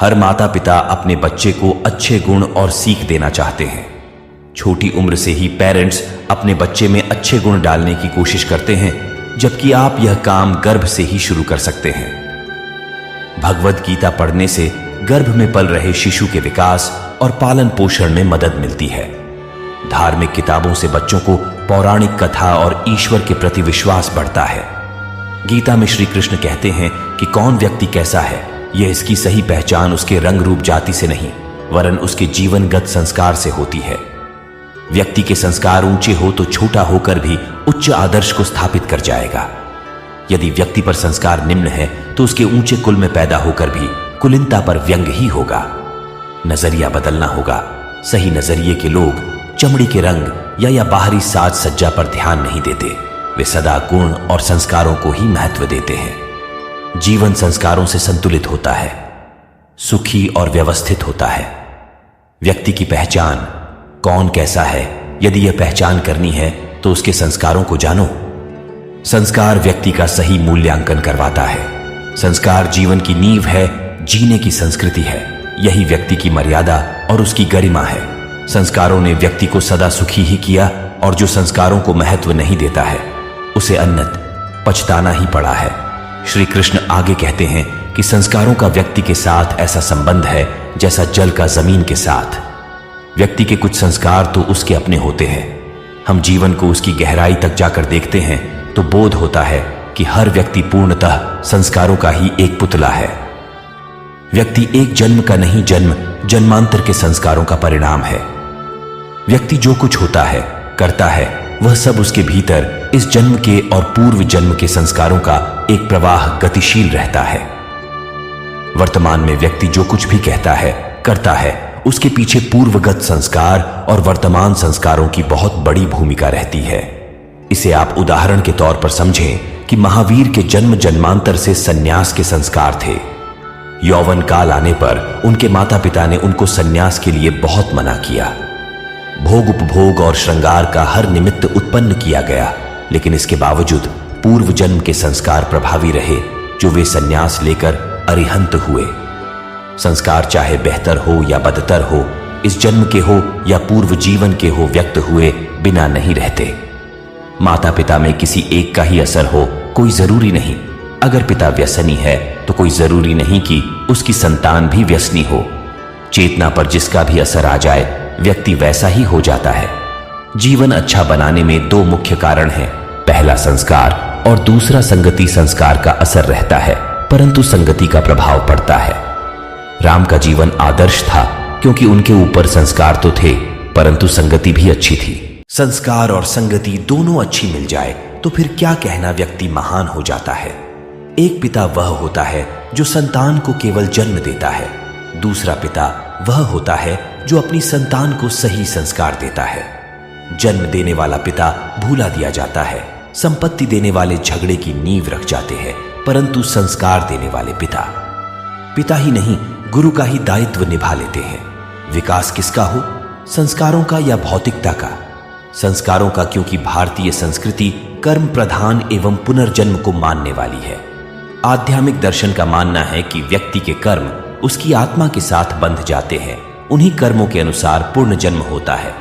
हर माता पिता अपने बच्चे को अच्छे गुण और सीख देना चाहते हैं। छोटी उम्र से ही पेरेंट्स अपने बच्चे में अच्छे गुण डालने की कोशिश करते हैं, जबकि आप यह काम गर्भ से ही शुरू कर सकते हैं। भगवद गीता पढ़ने से गर्भ में पल रहे शिशु के विकास और पालन पोषण में मदद मिलती है। धार्मिक किताबों से बच्चों को पौराणिक कथा और ईश्वर के प्रति विश्वास बढ़ता है। गीता में श्री कृष्ण कहते हैं कि कौन व्यक्ति कैसा है, यह इसकी सही पहचान उसके रंग रूप जाति से नहीं, वरन उसके जीवनगत संस्कार से होती है। व्यक्ति के संस्कार ऊंचे हो तो छोटा होकर भी उच्च आदर्श को स्थापित कर जाएगा। यदि व्यक्ति पर संस्कार निम्न है तो उसके ऊंचे कुल में पैदा होकर भी कुलीनता पर व्यंग ही होगा। नजरिया बदलना होगा। सही नजरिए के लोग चमड़ी के रंग या बाहरी साज सज्जा पर ध्यान नहीं देते, वे सदा गुण और संस्कारों को ही महत्व देते हैं। जीवन संस्कारों से संतुलित होता है, सुखी और व्यवस्थित होता है। व्यक्ति की पहचान, कौन कैसा है, यदि यह पहचान करनी है तो उसके संस्कारों को जानो। संस्कार व्यक्ति का सही मूल्यांकन करवाता है। संस्कार जीवन की नींव है, जीने की संस्कृति है। यही व्यक्ति की मर्यादा और उसकी गरिमा है। संस्कारों ने व्यक्ति को सदा सुखी ही किया, और जो संस्कारों को महत्व नहीं देता है उसे अन्यथ पछताना ही पड़ा है। श्री कृष्ण आगे कहते हैं कि संस्कारों का व्यक्ति के साथ ऐसा संबंध है जैसा जल का जमीन के साथ। व्यक्ति के कुछ संस्कार तो उसके अपने होते हैं। हम जीवन को उसकी गहराई तक जाकर देखते हैं तो बोध होता है कि हर व्यक्ति पूर्णतः संस्कारों का ही एक पुतला है। व्यक्ति एक जन्म का नहीं, जन्मांतर के संस्कारों का परिणाम है। व्यक्ति जो कुछ होता है, करता है, वह सब उसके भीतर इस जन्म के और पूर्व जन्म के संस्कारों का एक प्रवाह गतिशील रहता है। वर्तमान में व्यक्ति जो कुछ भी कहता है, करता है, उसके पीछे पूर्वगत संस्कार और वर्तमान संस्कारों की बहुत बड़ी भूमिका रहती है। इसे आप उदाहरण के तौर पर समझें कि महावीर के जन्म जन्मांतर से सन्यास के संस्कार थे। यौवन काल आने पर उनके माता पिता ने उनको सन्यास के लिए बहुत मना किया। भोग उपभोग और श्रृंगार का हर निमित्त उत्पन्न किया गया, लेकिन इसके बावजूद पूर्व जन्म के संस्कार प्रभावी रहे, जो वे सन्यास लेकर अरिहंत हुए। संस्कार चाहे बेहतर हो या बदतर हो, इस जन्म के हो या पूर्व जीवन के हो, व्यक्त हुए बिना नहीं रहते। माता पिता में किसी एक का ही असर हो, कोई जरूरी नहीं। अगर पिता व्यसनी है तो कोई जरूरी नहीं कि उसकी संतान भी व्यसनी हो। चेतना पर जिसका भी असर आ जाए, व्यक्ति वैसा ही हो जाता है। जीवन अच्छा बनाने में दो मुख्य कारण हैं, पहला संस्कार और दूसरा संगति। संस्कार का असर रहता है, परंतु संगति का प्रभाव पड़ता है। राम का जीवन आदर्श था क्योंकि उनके ऊपर संस्कार तो थे, परंतु संगति भी अच्छी थी। संस्कार और संगति दोनों अच्छी मिल जाए तो फिर क्या कहना, व्यक्ति महान हो जाता है। एक पिता वह होता है जो संतान को केवल जन्म देता है, दूसरा पिता वह होता है जो अपनी संतान को सही संस्कार देता है। जन्म देने वाला पिता भूला दिया जाता है, संपत्ति देने वाले झगड़े की नींव रख जाते हैं, परंतु संस्कार देने वाले पिता ही नहीं, गुरु का ही दायित्व निभा लेते हैं। विकास किसका हो, संस्कारों का या भौतिकता का? संस्कारों का, क्योंकि भारतीय संस्कृति कर्म प्रधान एवं पुनर्जन्म को मानने वाली है। आध्यात्मिक दर्शन का मानना है कि व्यक्ति के कर्म उसकी आत्मा के साथ बंध जाते हैं, उन्हीं कर्मों के अनुसार पूर्ण जन्म होता है।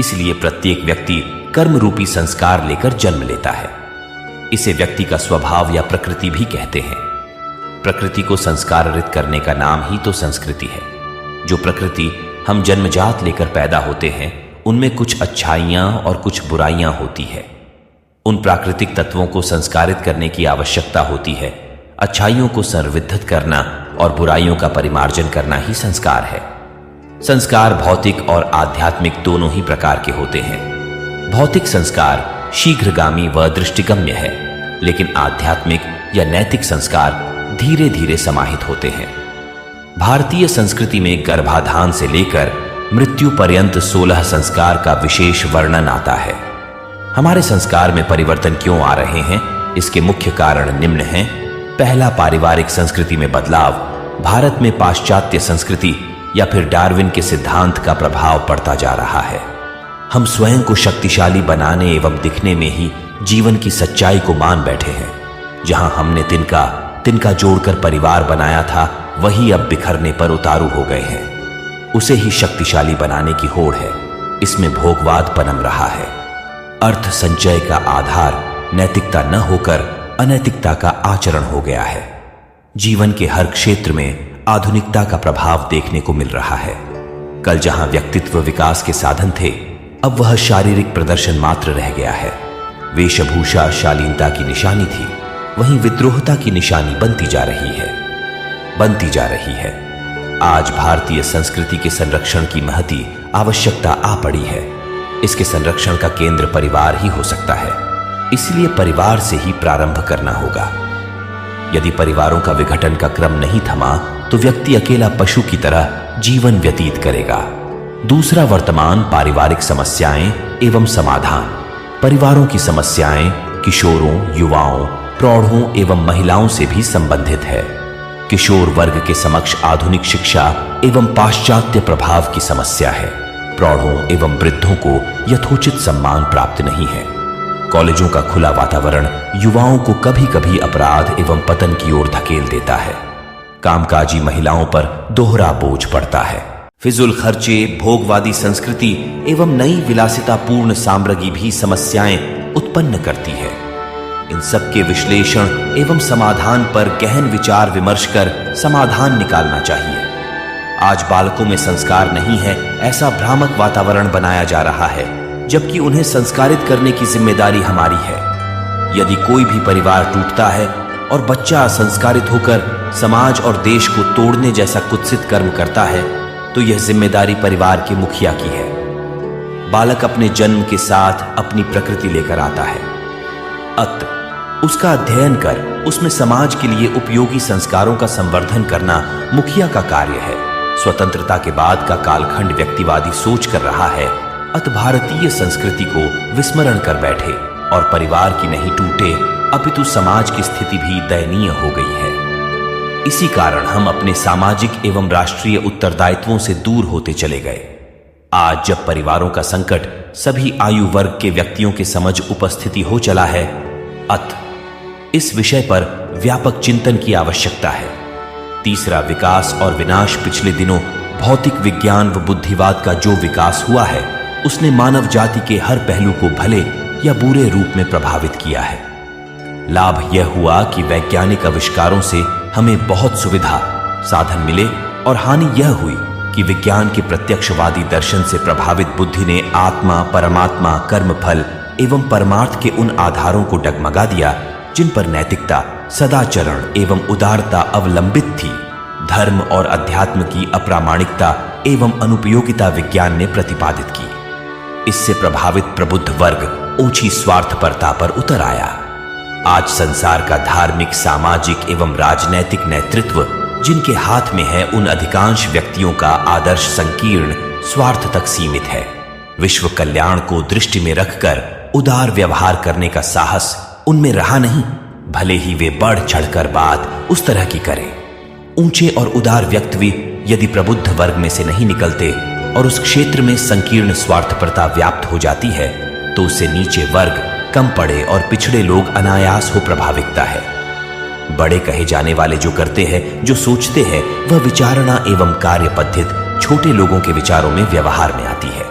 इसलिए प्रत्येक व्यक्ति कर्म रूपी संस्कार लेकर जन्म लेता है। इसे व्यक्ति का स्वभाव या प्रकृति भी कहते हैं। प्रकृति को संस्कारित करने का नाम ही तो संस्कृति है। जो प्रकृति हम जन्मजात लेकर पैदा होते हैं, उनमें कुछ अच्छाइयां और कुछ बुराइयां होती है। उन प्राकृतिक तत्वों को संस्कारित करने की आवश्यकता होती है। अच्छाइयों को संवर्धित करना और बुराइयों का परिमार्जन करना ही संस्कार है। संस्कार भौतिक और आध्यात्मिक दोनों ही प्रकार के होते हैं। भौतिक संस्कार शीघ्रगामी व दृष्टिगम्य है, लेकिन आध्यात्मिक या नैतिक संस्कार धीरे धीरे समाहित होते हैं। भारतीय संस्कृति में गर्भाधान से लेकर मृत्यु पर्यंत 16 संस्कार का विशेष वर्णन आता है। हमारे संस्कार में परिवर्तन क्यों आ रहे हैं, इसके मुख्य कारण निम्न हैं। पहला, पारिवारिक संस्कृति में बदलाव। भारत में पाश्चात्य संस्कृति या फिर डार्विन के सिद्धांत का प्रभाव पड़ता जा रहा है। हम स्वयं को शक्तिशाली बनाने एवं दिखने में ही जीवन की सच्चाई को मान बैठे हैं। जहां हमने तिनका जोड़कर परिवार बनाया था, वही अब बिखरने पर उतारू हो गए हैं। उसे ही शक्तिशाली बनाने की होड़ है। इसमें भोगवाद पनम रहा है। अर्थ संचय का आधार नैतिकता न होकर अनैतिकता का आचरण हो गया है। जीवन के हर क्षेत्र में आधुनिकता का प्रभाव देखने को मिल रहा है। कल जहां व्यक्तित्व विकास के साधन थे, अब वह शारीरिक प्रदर्शन मात्र रह गया है। वेशभूषा शालीनता की निशानी थी, वहीं विद्रोहता की निशानी बनती जा रही है। आज भारतीय संस्कृति के संरक्षण की महती आवश्यकता आ पड़ी है। इसके संरक्षण का केंद्र परिवार ही हो सकता है। इसलिए परिवार से ही प्रारंभ करना होगा। यदि परिवारों का विघटन का क्रम नहीं थमा तो व्यक्ति अकेला पशु की तरह जीवन व्यतीत करेगा। दूसरा, वर्तमान पारिवारिक समस्याएं एवं समाधान। परिवारों की समस्याएं किशोरों, युवाओं, प्रौढ़ों एवं महिलाओं से भी संबंधित है। किशोर वर्ग के समक्ष आधुनिक शिक्षा एवं पाश्चात्य प्रभाव की समस्या है। प्रौढ़ों एवं वृद्धों को यथोचित सम्मान प्राप्त नहीं है। कॉलेजों का खुला वातावरण युवाओं को कभी कभी अपराध एवं पतन की ओर धकेल देता है। कामकाजी महिलाओं पर दोहरा बोझ पड़ता है। फिजूल खर्चे, भोगवादी संस्कृति एवं नई विलासितापूर्ण साम्राज्ञी भी समस्याएं उत्पन्न करती है। इन सब के विश्लेषण एवं समाधान पर गहन विचार विमर्श कर समाधान निकालना चाहिए। आज बालकों में संस्कार नहीं है, ऐसा भ्रामक वातावरण बनाया जा रहा है, जबकि उन्हें संस्कारित करने की जिम्मेदारी हमारी है। यदि कोई भी परिवार टूटता है और बच्चा संस्कारित होकर समाज और देश को तोड़ने जैसा कुत्सित कर्म करता है, तो यह जिम्मेदारी परिवार के मुखिया की है। बालक अपने जन्म के साथ अपनी प्रकृति लेकर आता है। अत उसका अध्ययन कर उसमें समाज के लिए उपयोगी संस्कारों का संवर्धन करना मुखिया का कार्य है। स्वतंत्रता के बाद का कालखंड व्यक्तिवादी सोच कर रहा है, अत भारतीय संस्कृति को विस्मरण कर बैठे और परिवार की नहीं टूटे, अपितु समाज की स्थिति भी दयनीय हो गई है। इसी कारण हम अपने सामाजिक एवं राष्ट्रीय उत्तरदायित्वों से दूर होते चले गए। आज जब परिवारों का संकट सभी आयु वर्ग के व्यक्तियों के समझ उपस्थिति हो चला है, अत इस विषय पर व्यापक चिंतन की आवश्यकता है। तीसरा, विकास और विनाश। पिछले दिनों भौतिक विज्ञान व बुद्धिवाद का जो विकास हुआ है, उसने मानव जाति के हर पहलू को भले या बुरे रूप में प्रभावित किया है। लाभ यह हुआ कि वैज्ञानिक आविष्कारों से हमें बहुत सुविधा साधन मिले, और हानि यह हुई कि विज्ञान के प्रत्यक्षवादी दर्शन से प्रभावित बुद्धि ने आत्मा, परमात्मा, कर्मफल एवं परमार्थ के उन आधारों को डगमगा दिया जिन पर नैतिकता, सदाचरण एवं उदारता अवलंबित थी। धर्म और अध्यात्म की अप्रामाणिकता एवं अनुपयोगिता विज्ञान ने प्रतिपादित की। इससे प्रभावित प्रबुद्ध वर्ग ऊंची स्वार्थपरता पर उतर आया। आज संसार का धार्मिक, सामाजिक एवं राजनैतिक नेतृत्व जिनके हाथ में है, उन अधिकांश व्यक्तियों का आदर्श संकीर्ण स्वार्थ तक सीमित है। विश्व कल्याण को दृष्टि में रखकर उदार व्यवहार करने का साहस उनमें रहा नहीं, भले ही वे बढ़ चढ़कर बात उस तरह की करें। ऊंचे और उदार व्यक्ति यदि प्रबुद्ध वर्ग में से नहीं निकलते और उस क्षेत्र में संकीर्ण स्वार्थपरता व्याप्त हो जाती है, तो उससे नीचे वर्ग, कम पड़े और पिछड़े लोग अनायास हो प्रभाविकता है। बड़े कहे जाने वाले जो करते हैं, जो सोचते हैं, वह विचारणा एवं कार्य पद्धति छोटे लोगों के विचारों में व्यवहार में आती है।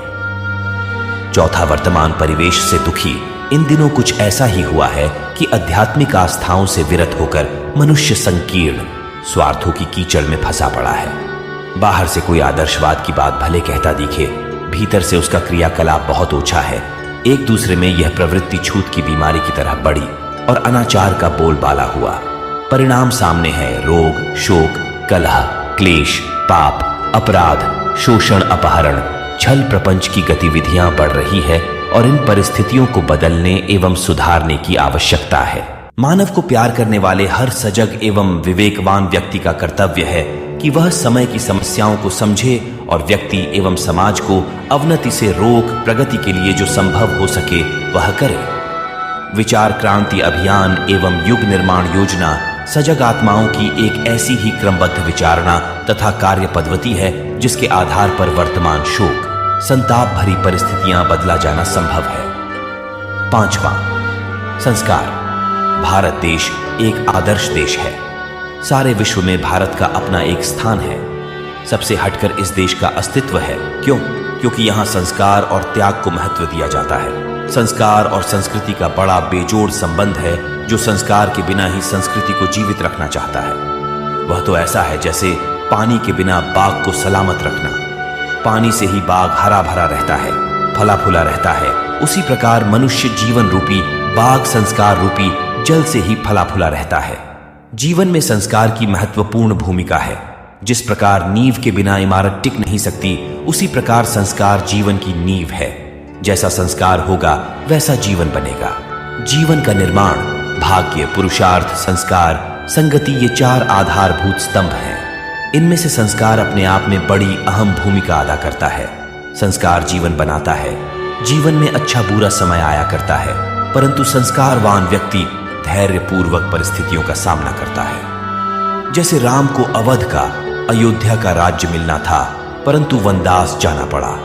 चौथा, वर्तमान परिवेश से दुखी। इन दिनों कुछ ऐसा ही हुआ है कि आध्यात्मिक आस्थाओं से विरत होकर मनुष्य संकीर्ण स्वार्थों की कीचड़ में फंसा पड़ा है। बाहर से कोई आदर्शवाद की बात भले कहता दिखे, भीतर से उसका क्रियाकलाप बहुत ओछा है। एक दूसरे में यह प्रवृत्ति छूत की बीमारी की तरह बढ़ी और अनाचार का बोलबाला हुआ। परिणाम सामने है रोग, शोक, कलह, क्लेश, पाप, अपराध, शोषण, अपहरण, छल प्रपंच की गतिविधियां बढ़ रही है और इन परिस्थितियों को बदलने एवं सुधारने की आवश्यकता है। मानव को प्यार करने वाले हर सजग एवं विवेकवान व्यक्ति का कर्तव्य है कि वह समय की समस्याओं को समझे और व्यक्ति एवं समाज को अवनति से रोक प्रगति के लिए जो संभव हो सके वह करे। विचार क्रांति अभियान एवं युग निर्माण योजना सजग आत्माओं की एक ऐसी ही क्रमबद्ध विचारणा तथा कार्य पद्धति है जिसके आधार पर वर्तमान शोक, संताप भरी परिस्थितियां बदला जाना संभव है। पांचवा, संस्कार। भारत देश एक आदर्श देश है। सारे विश्व में भारत का अपना एक स्थान है। सबसे हटकर इस देश का अस्तित्व है। क्यों? क्योंकि यहाँ संस्कार और त्याग को महत्व दिया जाता है। संस्कार और संस्कृति का बड़ा बेजोड़ संबंध है। जो संस्कार के बिना ही संस्कृति को जीवित रखना चाहता है, वह तो ऐसा है जैसे पानी के बिना बाग को सलामत रखना। पानी से ही बाग हरा भरा रहता है, फला फूला रहता है। उसी प्रकार मनुष्य जीवन रूपी बाग संस्कार रूपी जल से ही फला फूला रहता है। जीवन में संस्कार की महत्वपूर्ण भूमिका है। जिस प्रकार नींव के बिना इमारत टिक नहीं सकती, उसी प्रकार संस्कार जीवन की नींव है। जैसा संस्कार होगा वैसा जीवन बनेगा। जीवन का निर्माण भाग्य, पुरुषार्थ, संस्कार, संगति, ये 4 आधारभूत स्तंभ हैं। इनमें से संस्कार अपने आप में बड़ी अहम भूमिका अदा करता है। संस्कार जीवन बनाता है। जीवन में अच्छा बुरा समय आया करता है, परंतु संस्कारवान व्यक्ति धैर्यपूर्वक परिस्थितियों का सामना करता है। जैसे राम को अवध का, अयोध्या का राज्य मिलना था, परंतु वनवास जाना पड़ा।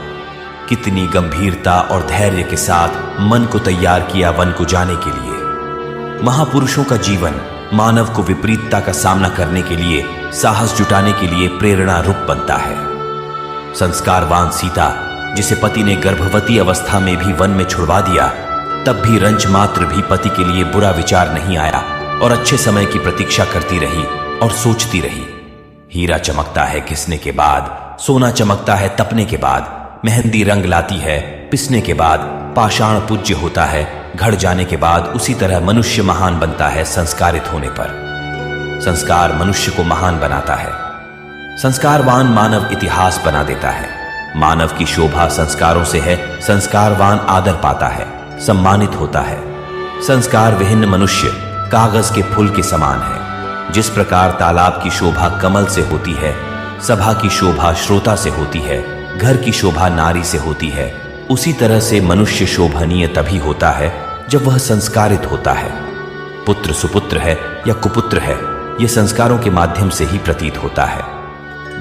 कितनी गंभीरता और धैर्य के साथ मन को तैयार किया वन को जाने के लिए। महापुरुषों का जीवन मानव को विपरीतता का सामना करने के लिए, साहस जुटाने के लिए प्रेरणा रूप बनता है। संस्कारवान सीता, जिसे पति ने गर्भवती अवस्था में भी वन में छुड़वा दिया, तब भी रंच मात्र भी पति के लिए बुरा विचार नहीं आया और अच्छे समय की प्रतीक्षा करती रही और सोचती रही। हीरा चमकता है घिसने के बाद, सोना चमकता है तपने के बाद, मेहंदी रंग लाती है पिसने के बाद, पाषाण पूज्य होता है घड़ जाने के बाद। उसी तरह मनुष्य महान बनता है संस्कारित होने पर। संस्कार मनुष्य को महान बनाता है। संस्कारवान मानव इतिहास बना देता है। मानव की शोभा संस्कारों से है। संस्कारवान आदर पाता है, सम्मानित होता है। संस्कार विहीन मनुष्य कागज के फूल के समान है। जिस प्रकार तालाब की शोभा कमल से होती है, सभा की शोभा श्रोता से होती है, घर की शोभा नारी से होती है, उसी तरह से मनुष्य शोभनीय तभी होता है जब वह संस्कारित होता है। पुत्र सुपुत्र है या कुपुत्र है, यह संस्कारों के माध्यम से ही प्रतीत होता है।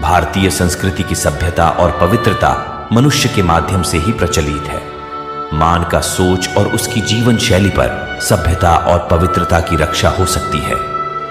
भारतीय संस्कृति की सभ्यता और पवित्रता मनुष्य के माध्यम से ही प्रचलित है। मान का सोच और उसकी जीवन शैली पर सभ्यता और पवित्रता की रक्षा हो सकती है।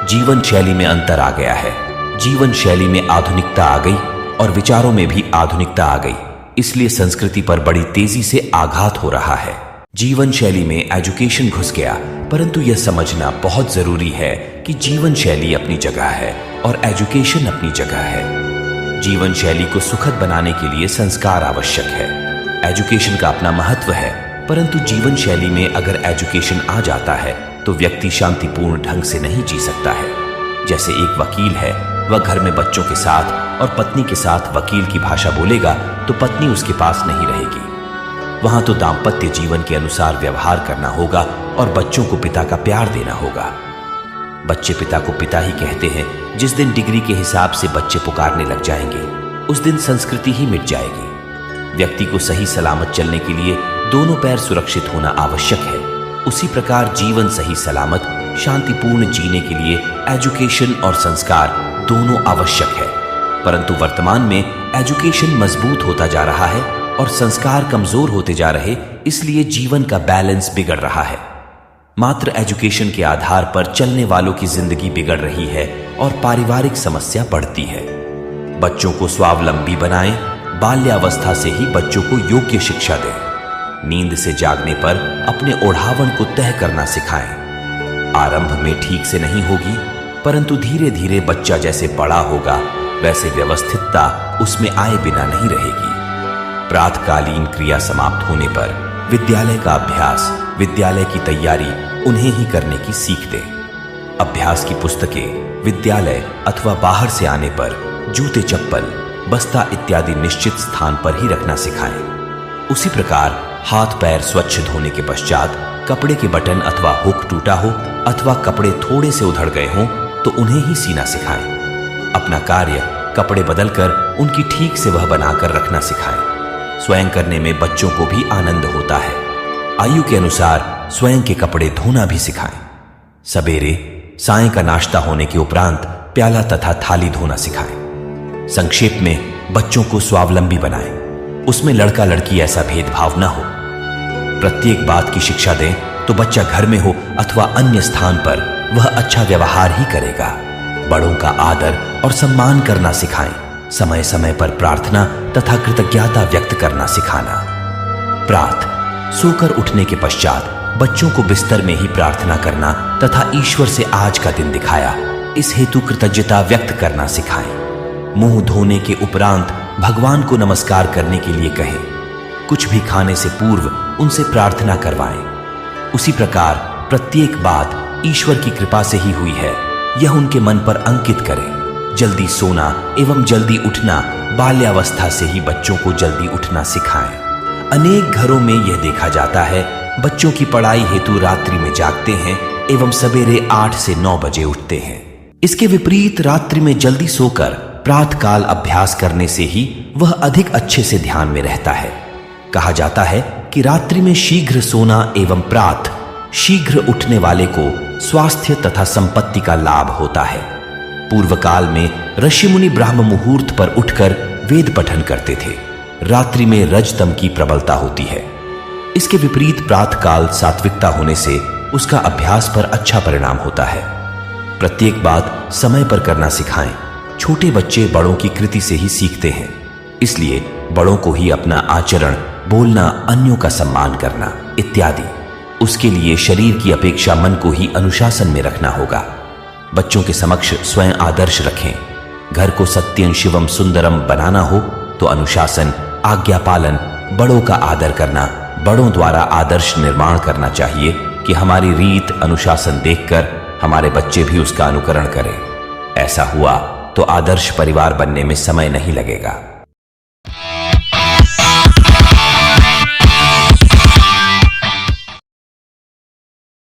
जीवन शैली में अंतर आ गया है। जीवन शैली में आधुनिकता आ गई और विचारों में भी आधुनिकता आ गई, इसलिए संस्कृति पर बड़ी तेजी से आघात हो रहा है। जीवन शैली में एजुकेशन घुस गया, परंतु यह समझना बहुत जरूरी है कि जीवन शैली अपनी जगह है और एजुकेशन अपनी जगह है। जीवन शैली को सुखद बनाने के लिए संस्कार आवश्यक है। एजुकेशन का अपना महत्व है, परंतु जीवन शैली में अगर एजुकेशन आ जाता है तो व्यक्ति शांतिपूर्ण ढंग से नहीं जी सकता है। जैसे एक वकील है, वह घर में बच्चों के साथ और पत्नी के साथ वकील की भाषा बोलेगा तो पत्नी उसके पास नहीं रहेगी। वहां तो दाम्पत्य जीवन के अनुसार व्यवहार करना होगा और बच्चों को पिता का प्यार देना होगा। बच्चे पिता को पिता ही कहते हैं। जिस दिन डिग्री के हिसाब से बच्चे पुकारने लग जाएंगे, उस दिन संस्कृति ही मिट जाएगी। व्यक्ति को सही सलामत चलने के लिए दोनों पैर सुरक्षित होना आवश्यक है। उसी प्रकार जीवन सही सलामत शांतिपूर्ण जीने के लिए एजुकेशन और संस्कार दोनों आवश्यक है। परंतु वर्तमान में एजुकेशन मजबूत होता जा रहा है और संस्कार कमजोर होते जा रहे, इसलिए जीवन का बैलेंस बिगड़ रहा है। मात्र एजुकेशन के आधार पर चलने वालों की जिंदगी बिगड़ रही है और पारिवारिक समस्या बढ़ती है। बच्चों को स्वावलंबी बनाएं। बाल्यावस्था से ही बच्चों को योग्य शिक्षा दें। नींद से जागने पर अपने ओढ़ावन को तय करना सिखाएं। आरंभ में ठीक से नहीं होगी, परंतु धीरे धीरे बच्चा जैसे बड़ा होगा वैसे व्यवस्थितता उसमें आए बिना नहीं रहेगी। प्रातःकालीन क्रिया समाप्त होने पर विद्यालय का अभ्यास, विद्यालय की तैयारी उन्हें ही करने की सीख दें। अभ्यास की पुस्तकें विद्यालय अथवा बाहर से आने पर जूते चप्पल, बस्ता इत्यादि निश्चित स्थान पर ही रखना सिखाएं। उसी प्रकार हाथ पैर स्वच्छ धोने के पश्चात कपड़े के बटन अथवा हुक टूटा हो अथवा कपड़े थोड़े से उधड़ गए हों तो उन्हें ही सीना सिखाएं। अपना कार्य कपड़े बदलकर उनकी ठीक से वह बनाकर रखना सिखाएं। स्वयं करने में बच्चों को भी आनंद होता है। आयु के अनुसार स्वयं के कपड़े धोना भी सिखाएं। सवेरे सायं का नाश्ता होने के उपरांत प्याला तथा थाली धोना सिखाएं। संक्षेप में बच्चों को स्वावलंबी बनाएं। उसमें लड़का लड़की ऐसा भेदभाव न हो। प्रत्येक बात की शिक्षा दें तो बच्चा घर में हो अथवा अन्य स्थान पर वह अच्छा व्यवहार ही करेगा। बड़ों का आदर और सम्मान करना सिखाएं। समय समय पर प्रार्थना तथा कृतज्ञता व्यक्त करना सिखाना। प्रात, सोकर उठने के पश्चात बच्चों को बिस्तर में ही प्रार्थना करना तथा ईश्वर से आज का दिन दिखाया, इस हेतु कृतज्ञता व्यक्त करना सिखाएं। मुंह धोने के उपरांत भगवान को नमस्कार करने के लिए कहें। कुछ भी खाने से पूर्व उनसे प्रार्थना करवाएं। उसी प्रकार प्रत्येक बात ईश्वर की कृपा से ही हुई है, यह उनके मन पर अंकित करें। जल्दी सोना एवं जल्दी उठना, बाल्यावस्था से ही बच्चों को जल्दी उठना सिखाएं। अनेक घरों में यह देखा जाता है, बच्चों की पढ़ाई हेतु रात्रि में जागते हैं एवं सवेरे 8 से 9 बजे उठते हैं। इसके विपरीत रात्रि में जल्दी सोकर प्रातःकाल अभ्यास करने से ही वह अधिक अच्छे से ध्यान में रहता है। कहा जाता है कि रात्रि में शीघ्र सोना एवं प्रातः शीघ्र उठने वाले को स्वास्थ्य तथा संपत्ति का लाभ होता है। पूर्व काल में ऋषि मुनि ब्राह्म मुहूर्त पर उठकर वेद पठन करते थे। रात्रि में रजतम की प्रबलता होती है। इसके विपरीत प्रातःकाल सात्विकता होने से उसका अभ्यास पर अच्छा परिणाम होता है। प्रत्येक बात समय पर करना सिखाएं। छोटे बच्चे बड़ों की कृति से ही सीखते हैं, इसलिए बड़ों को ही अपना आचरण, बोलना, अन्यों का सम्मान करना इत्यादि, उसके लिए शरीर की अपेक्षा मन को ही अनुशासन में रखना होगा। बच्चों के समक्ष स्वयं आदर्श रखें। घर को सत्यं शिवम सुंदरम बनाना हो तो अनुशासन, आज्ञा पालन, बड़ों का आदर करना, बड़ों द्वारा आदर्श निर्माण करना चाहिए कि हमारी रीत अनुशासन देखकर हमारे बच्चे भी उसका अनुकरण करें। ऐसा हुआ तो आदर्श परिवार बनने में समय नहीं लगेगा।